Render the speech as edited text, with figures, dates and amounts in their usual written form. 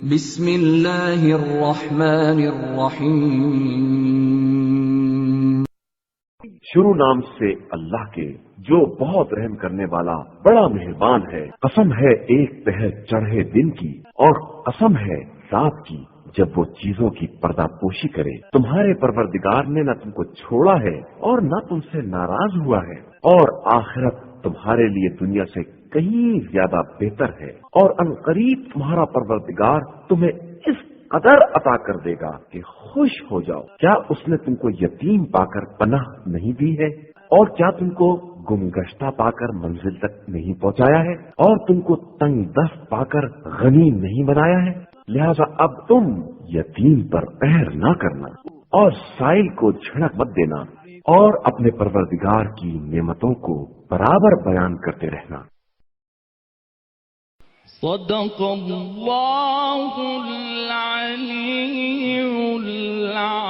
بسم اللہ الرحمن الرحیم۔ شروع نام سے اللہ کے جو بہت رحم کرنے والا بڑا مہربان ہے۔ قسم ہے ایک پہر چڑھے دن کی، اور قسم ہے رات کی جب وہ چیزوں کی پردہ پوشی کرے۔ تمہارے پروردگار نے نہ تم کو چھوڑا ہے اور نہ تم سے ناراض ہوا ہے، اور آخرت تمہارے لیے دنیا سے کہیں زیادہ بہتر ہے، اور عنقریب تمہارا پروردگار تمہیں اس قدر عطا کر دے گا کہ خوش ہو جاؤ۔ کیا اس نے تم کو یتیم پا کر پناہ نہیں دی ہے، اور کیا تم کو گمگشتہ پا کر منزل تک نہیں پہنچایا ہے، اور تم کو تنگ دست پا کر غنی نہیں بنایا ہے؟ لہذا اب تم یتیم پر قہر نہ کرنا اور سائل کو جھڑک مت دینا، اور اپنے پروردگار کی نعمتوں کو برابر بیان کرتے رہنا۔ صدق اللہ العلی العظیم۔